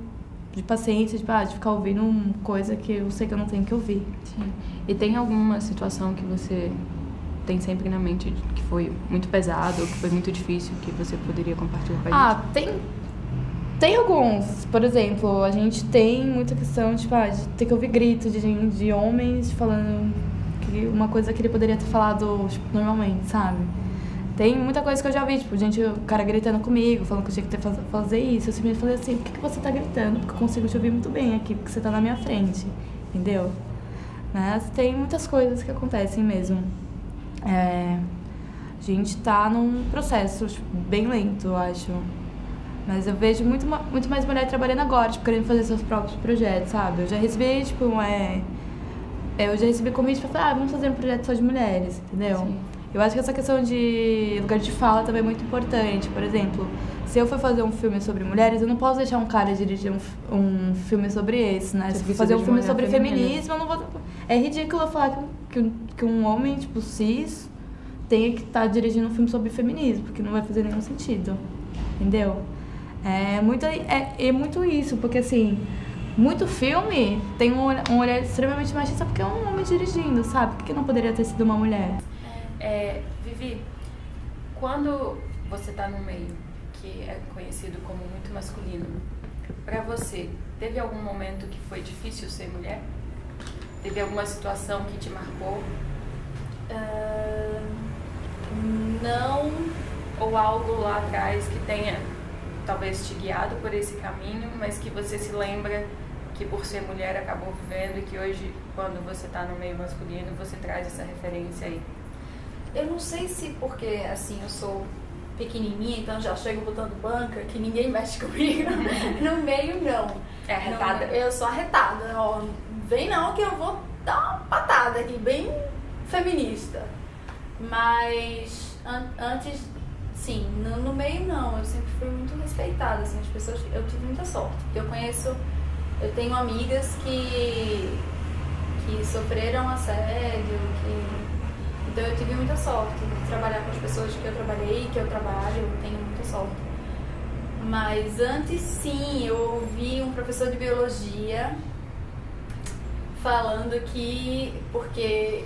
paciência, de ficar ouvindo coisa que eu sei que eu não tenho que ouvir. Sim. E tem alguma situação que você tem sempre na mente que foi muito pesado, ou que foi muito difícil, que você poderia compartilhar com a gente? Tem alguns. Por exemplo, a gente tem muita questão de ter que ouvir gritos de homens falando uma coisa que ele poderia ter falado, tipo, normalmente, sabe? Tem muita coisa que eu já vi, tipo, o cara gritando comigo, falando que eu tinha que fazer isso. Eu simplesmente falei assim, por que você tá gritando? Porque eu consigo te ouvir muito bem aqui, porque você tá na minha frente, entendeu? Mas tem muitas coisas que acontecem mesmo. A gente tá num processo, tipo, bem lento, eu acho. Mas eu vejo muito mais mulher trabalhando agora, tipo, querendo fazer seus próprios projetos, sabe? Eu já recebi, tipo, eu já recebi convite pra falar, vamos fazer um projeto só de mulheres, entendeu? Sim. Eu acho que essa questão de lugar de fala também é muito importante. Por exemplo, se eu for fazer um filme sobre mulheres, eu não posso deixar um cara dirigir um filme sobre esse, né? Se eu for fazer um filme sobre feminismo, eu não vou... É ridículo eu falar que um homem, tipo, cis, tenha que estar dirigindo um filme sobre feminismo, porque não vai fazer nenhum sentido, entendeu? É muito isso, porque assim, muito filme tem um olhar extremamente machista porque é um homem dirigindo, sabe? Por que não poderia ter sido uma mulher? Vivi, quando você tá num meio que é conhecido como muito masculino, pra você, teve algum momento que foi difícil ser mulher? Teve alguma situação que te marcou? Não. Ou algo lá atrás que tenha talvez te guiado por esse caminho, mas que você se lembra que por ser mulher acabou vivendo e que hoje, quando você tá no meio masculino, você traz essa referência aí? Eu não sei se porque, assim, eu sou pequenininha, então já chego botando banca, que ninguém mexe comigo. No meio, não. É arretada? Eu sou arretada. Ó, vem não que eu vou dar uma patada aqui, bem feminista. Mas antes, sim, no meio não. Eu sempre fui muito respeitada, assim, as pessoas... Eu tive muita sorte. Eu tenho amigas que sofreram assédio, então eu tive muita sorte de trabalhar com as pessoas que eu trabalhei, que eu trabalho, eu tenho muita sorte. Mas antes sim, eu ouvi um professor de biologia falando que, porque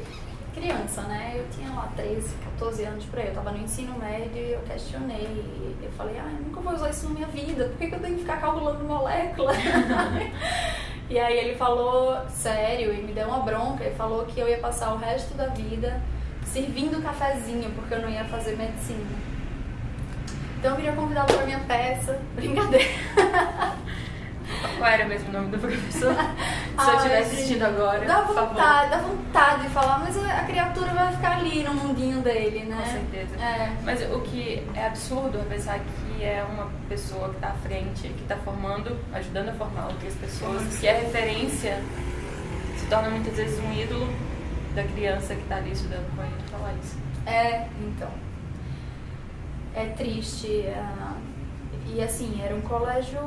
criança, né, eu tinha lá 13, 14 anos por aí, eu tava no ensino médio e eu questionei, eu falei, eu nunca vou usar isso na minha vida, por que eu tenho que ficar calculando molécula? E aí ele falou, sério, e me deu uma bronca, ele falou que eu ia passar o resto da vida servindo cafezinho, porque eu não ia fazer medicina. Então eu queria convidá-lo pra minha peça. Brincadeira. Qual era mesmo o nome do professor? Se eu estivesse assistindo agora, dá vontade de falar, mas a criatura vai ficar ali no mundinho dele, né? Com certeza. Mas o que é absurdo é pensar que é uma pessoa que está à frente, que está formando, ajudando a formar outras pessoas, que é referência torna muitas vezes um ídolo da criança que tá ali estudando com ele falar isso. Então. É triste. E assim, era um colégio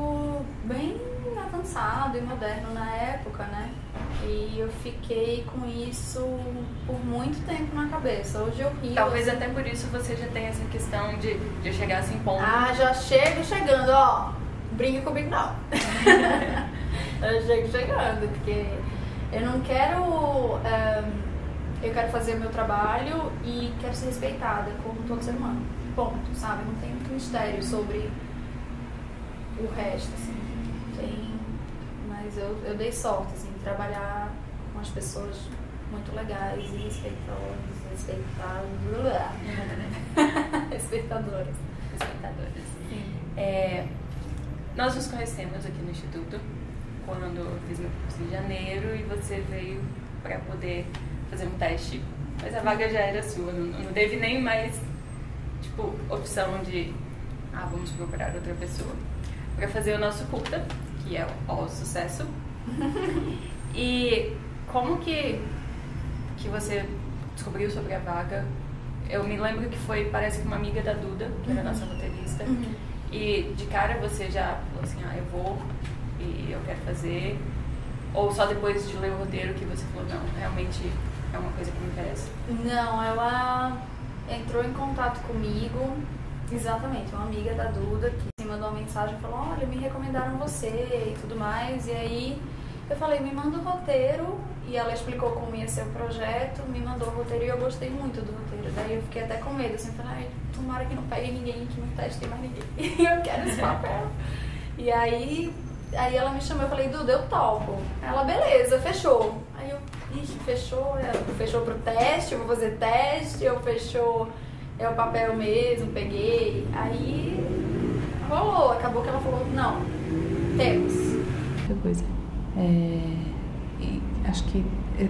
bem avançado e moderno na época, né? E eu fiquei com isso por muito tempo na cabeça. Hoje eu rio. Talvez assim, até por isso você já tem essa questão de chegar assim ponto. já chego chegando, ó. Brinca comigo não. Eu chego chegando, porque eu não quero. Eu quero fazer o meu trabalho e quero ser respeitada como todo ser humano. Ponto, sabe? Não tem muito mistério sobre o resto, assim. Mas eu dei sorte, assim, de trabalhar com as pessoas muito legais e respeitadoras. Sim. Nós nos conhecemos aqui no Instituto quando eu fiz meu curso em janeiro e você veio para poder fazer um teste, mas a vaga já era sua, não teve nem mais opção de vamos procurar outra pessoa para fazer o nosso curta, que é o Sucesso. E como que você descobriu sobre a vaga? Eu me lembro que parece que uma amiga da Duda, que era a nossa roteirista, e de cara você já falou assim, eu vou e eu quero fazer, ou só depois de ler o roteiro que você falou, não, realmente é uma coisa que me interessa? Não, ela entrou em contato comigo, exatamente, uma amiga da Duda, que me mandou uma mensagem e falou, olha, me recomendaram você e tudo mais, e aí eu falei, me manda o roteiro, e ela explicou como ia ser o projeto, me mandou o roteiro e eu gostei muito do roteiro, daí eu fiquei até com medo, assim, falei, tomara que não pegue ninguém, que não teste mais ninguém, e eu quero esse papel. E aí ela me chamou, eu falei, Duda, eu topo. Ela, beleza, fechou. Aí eu, fechou, fechou pro teste, eu vou fazer teste, ou fechou, é o papel mesmo, peguei. Aí rolou, acabou que ela falou, não, temos. Outra coisa, acho que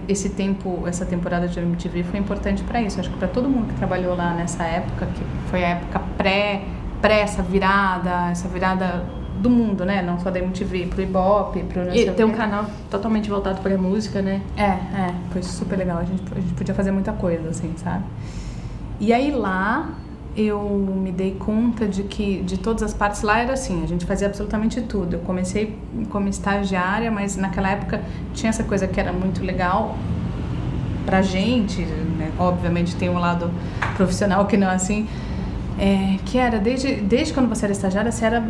essa temporada de MTV foi importante para isso. Acho que para todo mundo que trabalhou lá nessa época, que foi a época pré essa virada do mundo, né? Não só da MTV, pro Ibope, pro... E tem um canal totalmente voltado pra música, né? Foi super legal. A gente podia fazer muita coisa, assim, sabe? E aí lá eu me dei conta de que de todas as partes lá era assim, a gente fazia absolutamente tudo. Eu comecei como estagiária, mas naquela época tinha essa coisa que era muito legal pra gente, né? Obviamente tem um lado profissional que não é assim, que era desde quando você era estagiária, você era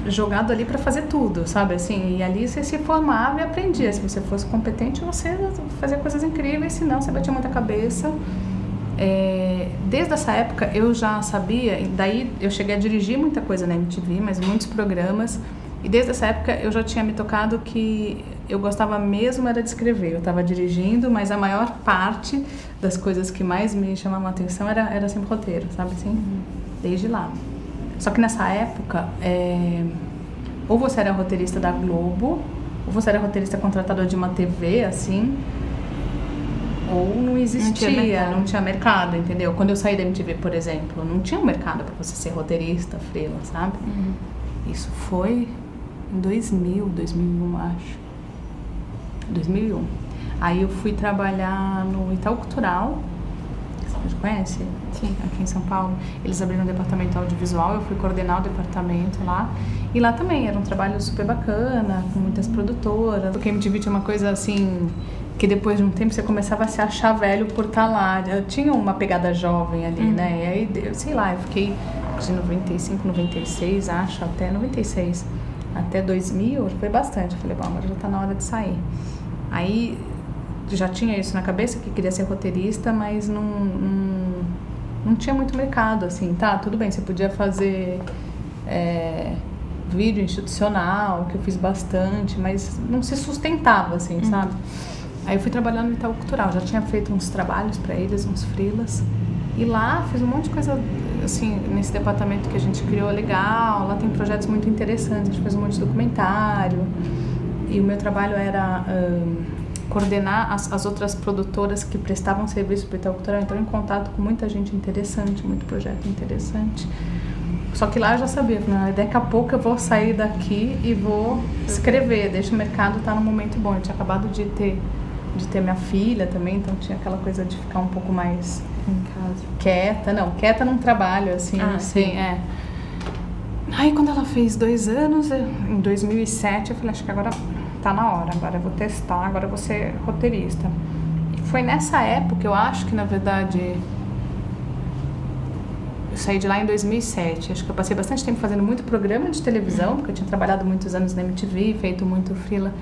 jogado ali para fazer tudo, sabe, assim, e ali você se formava e aprendia. Se você fosse competente, você fazia coisas incríveis, se não, você batia muita cabeça. Desde essa época eu já sabia, daí eu cheguei a dirigir muita coisa na MTV, mas muitos programas, e desde essa época eu já tinha me tocado que eu gostava mesmo era de escrever. Eu estava dirigindo, mas a maior parte das coisas que mais me chamavam a atenção era sempre roteiro, sabe, assim, desde lá. Só que nessa época, ou você era roteirista da Globo, ou você era roteirista contratador de uma TV, assim, ou não existia, não tinha mercado, entendeu? Quando eu saí da MTV, por exemplo, não tinha um mercado para você ser roteirista, freela, sabe? Isso foi em 2001, acho. 2001. Aí eu fui trabalhar no Itaú Cultural. Você conhece? Sim. Aqui em São Paulo. Eles abriram um departamento audiovisual, eu fui coordenar o departamento lá. E lá também era um trabalho super bacana, com muitas produtoras. Porque a MTV tinha uma coisa assim, que depois de um tempo você começava a se achar velho por estar lá. Eu tinha uma pegada jovem ali, né? E aí, sei lá, eu fiquei de 95, 96, acho, até 96. Até 2000, foi bastante. Eu falei, bom, agora já tá na hora de sair. Aí já tinha isso na cabeça, que queria ser roteirista, mas não tinha muito mercado, assim, tá? Tudo bem, você podia fazer vídeo institucional, que eu fiz bastante, mas não se sustentava, assim, sabe? Aí eu fui trabalhando no Itaú Cultural, já tinha feito uns trabalhos para eles, uns freelas, e lá fiz um monte de coisa, assim, nesse departamento que a gente criou legal. Lá tem projetos muito interessantes, a gente fez um monte de documentário, e o meu trabalho era coordenar as outras produtoras que prestavam serviço para o Itaú Cultural. Então, em contato com muita gente interessante, muito projeto interessante. Só que lá eu já sabia, né? Daqui a pouco eu vou sair daqui e vou escrever, deixa o mercado estar no momento bom. Eu tinha acabado de ter de ter minha filha também, então tinha aquela coisa de ficar um pouco mais Em casa. quieta num trabalho, assim, sim. Aí quando ela fez 2 anos, em 2007, eu falei, acho que agora tá na hora, agora eu vou testar, agora eu vou ser roteirista. E foi nessa época, eu acho que na verdade, eu saí de lá em 2007, acho que eu passei bastante tempo fazendo muito programa de televisão, porque eu tinha trabalhado muitos anos na MTV, feito muito freela.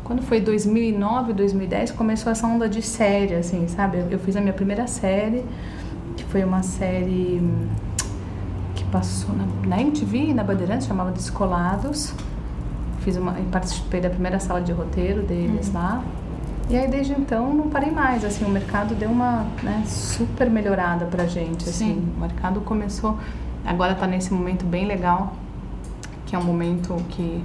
Quando foi 2009, 2010, começou essa onda de série, assim, sabe? Eu fiz a minha primeira série, que foi uma série que passou na MTV, na Bandeirantes, chamava Descolados. Participei da primeira sala de roteiro deles lá. E aí, desde então, não parei mais, assim, o mercado deu uma, né, super melhorada pra gente, assim. Sim. O mercado começou, agora tá nesse momento bem legal, que é um momento que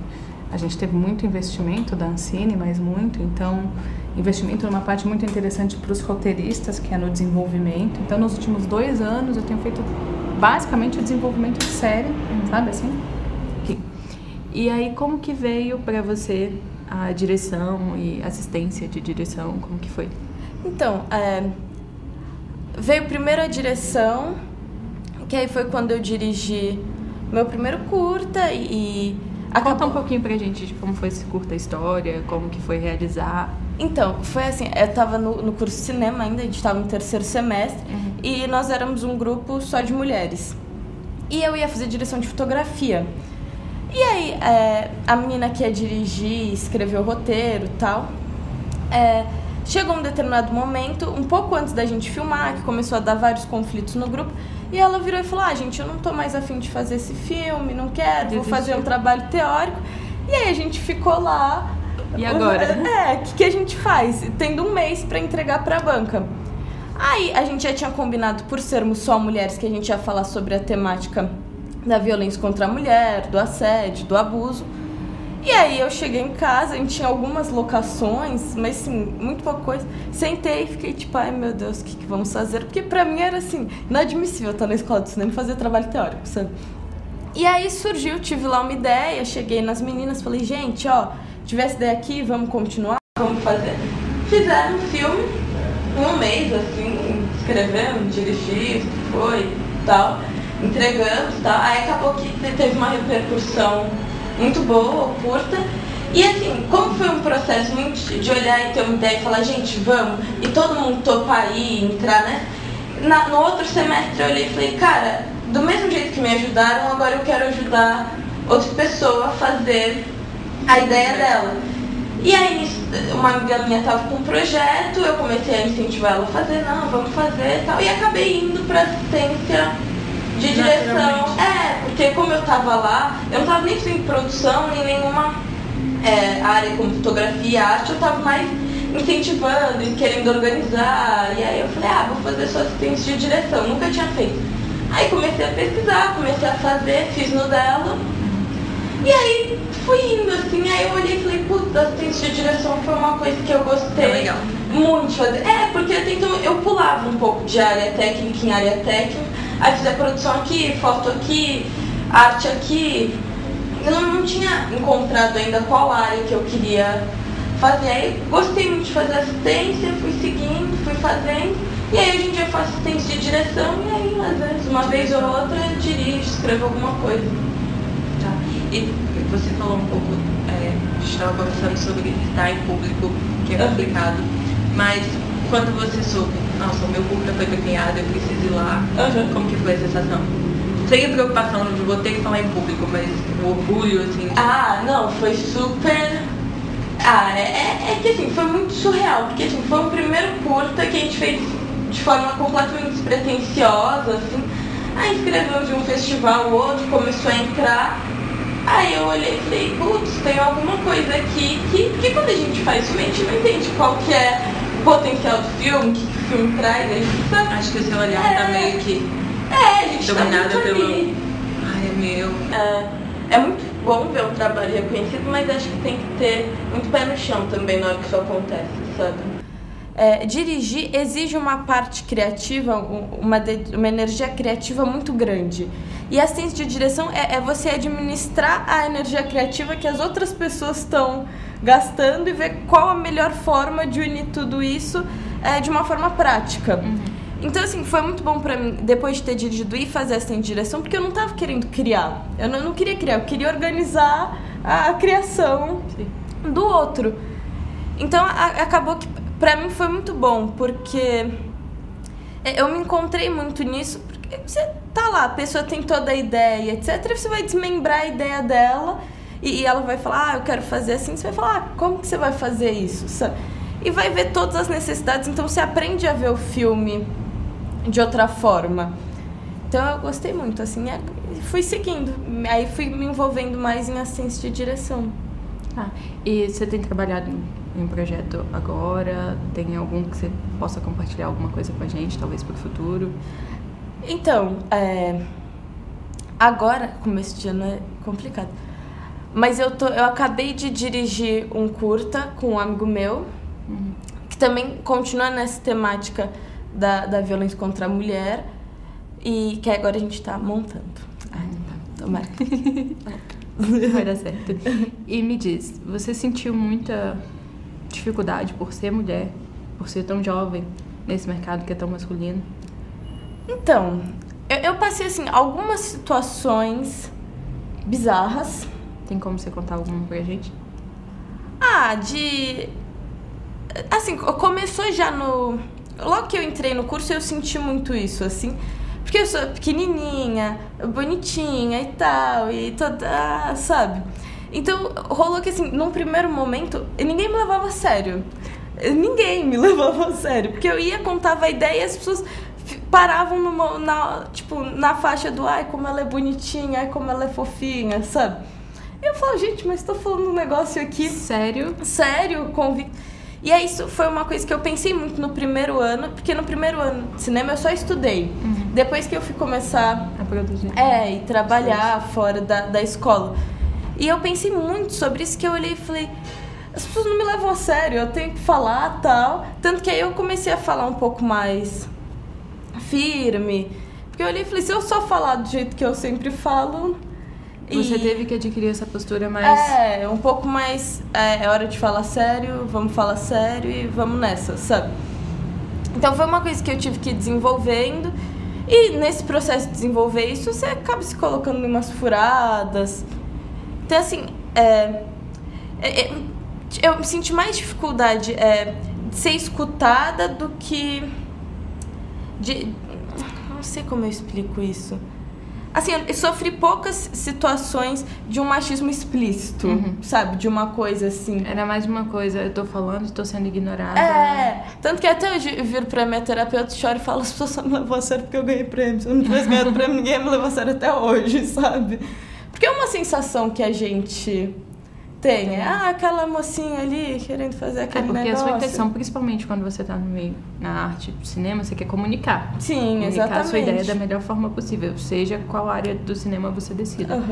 a gente teve muito investimento da Ancine, mas muito, então, investimento numa parte muito interessante para os roteiristas, que é no desenvolvimento. Então, nos últimos 2 anos, eu tenho feito basicamente o desenvolvimento de série, sabe assim? E aí, como que veio pra você a direção e assistência de direção? Como que foi? Então, veio primeiro a direção, que aí foi quando eu dirigi meu primeiro curta e Conta um pouquinho pra gente de como foi esse curta história, como que foi realizar. Então, foi assim, eu tava no curso de cinema ainda, a gente tava no 3º semestre, e nós éramos um grupo só de mulheres. E eu ia fazer direção de fotografia. E aí, a menina que ia dirigir, escreveu o roteiro e tal, chegou um determinado momento, um pouco antes da gente filmar, que começou a dar vários conflitos no grupo, e ela virou e falou, gente, eu não tô mais afim de fazer esse filme, não quero, vou fazer um trabalho teórico. E aí a gente ficou lá. E agora? O que a gente faz? Tendo 1 mês pra entregar pra banca. Aí a gente já tinha combinado, por sermos só mulheres, que a gente ia falar sobre a temática da violência contra a mulher, do assédio, do abuso. E aí eu cheguei em casa, a gente tinha algumas locações, mas assim, muito pouca coisa. Sentei e fiquei tipo, ai meu Deus, o que vamos fazer? Porque pra mim era assim, inadmissível estar na escola de cinema e fazer trabalho teórico, sabe? E aí surgiu, tive lá uma ideia, cheguei nas meninas, falei, gente, tive essa ideia aqui, vamos continuar? Vamos fazer. Fizeram um filme, em 1 mês, assim, escrevemos, dirigimos, foi, tal, entregamos, tal. Aí acabou que teve uma repercussão muito boa, curta. E assim, como foi um processo muito de olhar e ter uma ideia e falar, gente, vamos, e todo mundo topar aí, entrar, né? No outro semestre eu olhei e falei, cara, do mesmo jeito que me ajudaram, agora eu quero ajudar outra pessoa a fazer a ideia dela. E aí, uma amiga minha estava com um projeto, eu comecei a incentivar ela a fazer, não, vamos fazer e tal, e acabei indo para assistência de direção. Porque como eu estava lá, eu não estava nem fazendo produção, nem nenhuma área como fotografia, arte, eu estava mais incentivando e querendo organizar. E aí eu falei, vou fazer só assistência de direção, nunca tinha feito. Aí comecei a pesquisar, comecei a fazer, fiz no dela. E aí fui indo assim, aí eu olhei e falei, putz, assistência de direção foi uma coisa que eu gostei muito de fazer. Porque até então eu pulava um pouco de área técnica em área técnica, aí fiz a produção aqui, foto aqui, arte aqui. Eu não tinha encontrado ainda qual área que eu queria fazer. Aí gostei muito de fazer assistência, fui seguindo, fui fazendo. E aí hoje em dia eu faço assistência de direção e aí às vezes uma vez ou outra eu dirijo, escrevo alguma coisa. Tá. E você falou um pouco, a gente estava conversando sobre estar em público, que é complicado, mas quando você soube, nossa, o meu curta foi premiado, eu preciso ir lá, como que foi a sensação? Sem a preocupação de vou ter que falar em público, mas o orgulho, assim... não, foi super... é que assim, foi muito surreal, porque assim, foi o primeiro curta que a gente fez de forma completamente despretensiosa, assim. Aí escreveu de um festival, o outro começou a entrar. Aí eu olhei e falei, putz, tem alguma coisa aqui que quando a gente faz filme, a gente não entende qual que é o potencial do filme, o que o filme traz, a gente sabe. Acho que o seu olhar tá meio que a gente dominada tá pelo... ali. Ai, é meu. É muito bom ver um trabalho reconhecido, mas acho que tem que ter muito pé no chão também na hora que isso acontece, sabe? dirigir exige uma parte criativa, uma energia criativa muito grande. E a assistência de direção é você administrar a energia criativa que as outras pessoas estão gastando e ver qual a melhor forma de unir tudo isso de uma forma prática. Então, assim, foi muito bom pra mim, depois de ter dirigido e fazer assistência de direção, porque eu não tava querendo criar. Eu não queria criar, eu queria organizar a criação do outro. Então, acabou que pra mim foi muito bom, porque eu me encontrei muito nisso, porque você tá lá, a pessoa tem toda a ideia, etc. E você vai desmembrar a ideia dela e ela vai falar, eu quero fazer assim. Você vai falar, como que você vai fazer isso? Sabe? E vai ver todas as necessidades, então você aprende a ver o filme de outra forma. Então eu gostei muito, assim, fui seguindo. Aí fui me envolvendo mais em assistência de direção. E você tem trabalhado em um projeto agora? Tem algum que você possa compartilhar alguma coisa com a gente, talvez para o futuro? Então, agora, começo de ano é complicado, mas eu acabei de dirigir um curta com um amigo meu, que também continua nessa temática da violência contra a mulher, e que agora a gente está montando. Tomara. Vai dar certo. E me diz, você sentiu muita dificuldade por ser mulher, por ser tão jovem nesse mercado que é tão masculino? Então, eu passei, assim, algumas situações bizarras. Tem como você contar alguma pra gente? Assim, começou já no... Logo que eu entrei no curso, eu senti muito isso, assim. Porque eu sou pequenininha, bonitinha e tal, e toda... sabe? Então, rolou que, assim, num primeiro momento, ninguém me levava a sério. Ninguém me levava a sério. Porque eu ia, contava a ideia e as pessoas paravam na faixa do ai, como ela é bonitinha, ai, como ela é fofinha, sabe? E eu falo, gente, mas tô falando um negócio aqui... Sério? Sério, convicto. E aí isso foi uma coisa que eu pensei muito no primeiro ano, porque no primeiro ano de cinema eu só estudei. Depois que eu fui começar a produzir. E trabalhar fora da escola. E eu pensei muito sobre isso, que eu olhei e falei, as pessoas não me levam a sério, eu tenho que falar tal. Tanto que aí eu comecei a falar um pouco mais firme. Porque eu olhei e falei, se eu só falar do jeito que eu sempre falo... Você teve que adquirir essa postura mais... um pouco mais... É hora de falar sério, vamos falar sério e vamos nessa, sabe? Então foi uma coisa que eu tive que ir desenvolvendo. E nesse processo de desenvolver isso, você acaba se colocando em umas furadas. Então, assim... eu senti mais dificuldade de ser escutada do que... Não sei como eu explico isso. Assim, eu sofri poucas situações de um machismo explícito, sabe? De uma coisa assim... Era mais uma coisa, eu tô falando e tô sendo ignorada. Tanto que até hoje eu viro pra minha terapeuta, choro e falo, as pessoas só me levam a sério porque eu ganhei prêmio. Se eu não tivesse ganhado prêmio, ninguém me levou a sério até hoje, sabe? Porque é uma sensação que a gente tem. Aquela mocinha ali querendo fazer aquele negócio. Porque a sua intenção, principalmente quando você tá no meio, na arte do cinema, você quer comunicar. Sim, exatamente. Comunicar a sua ideia da melhor forma possível, seja qual área do cinema você decida.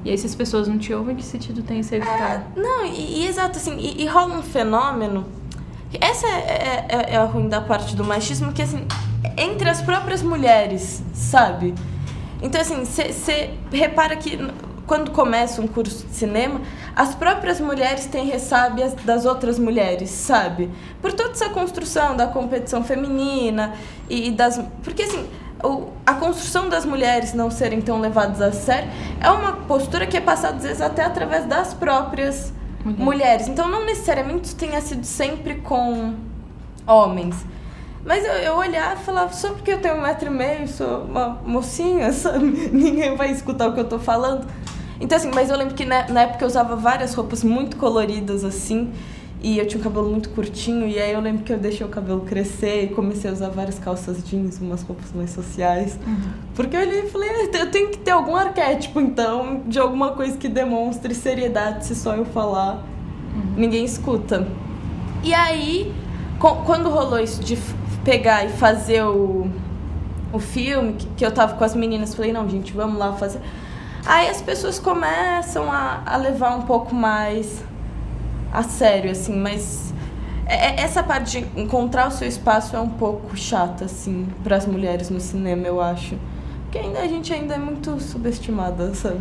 E aí, se as pessoas não te ouvem, que sentido tem isso evitar? Não, exato, assim, e rola um fenômeno... Essa é a ruim da parte do machismo, que, assim, entre as próprias mulheres, sabe? Então, assim, você repara que... Quando começa um curso de cinema, as próprias mulheres têm ressábias das outras mulheres, sabe? Por toda essa construção da competição feminina e das... Porque, assim, a construção das mulheres não serem tão levadas a sério é uma postura que é passada, às vezes, até através das próprias mulheres. Então, não necessariamente isso tenha sido sempre com homens. Mas eu olhava e falava, só porque eu tenho 1,5 m, sou uma mocinha, sabe? Ninguém vai escutar o que eu tô falando. Então, assim, mas eu lembro que na época eu usava várias roupas muito coloridas, assim, e eu tinha um cabelo muito curtinho, e aí eu lembro que eu deixei o cabelo crescer e comecei a usar várias calças jeans, umas roupas mais sociais. Porque eu olhei e falei, eu tenho que ter algum arquétipo, então, de alguma coisa que demonstre seriedade, se só eu falar, ninguém escuta. E aí, quando rolou isso de pegar e fazer o filme, que eu tava com as meninas, falei, não, gente, vamos lá fazer... Aí as pessoas começam a levar um pouco mais a sério, assim, mas Essa parte de encontrar o seu espaço é um pouco chata, assim, para as mulheres no cinema, eu acho. Porque a gente ainda é muito subestimada, sabe?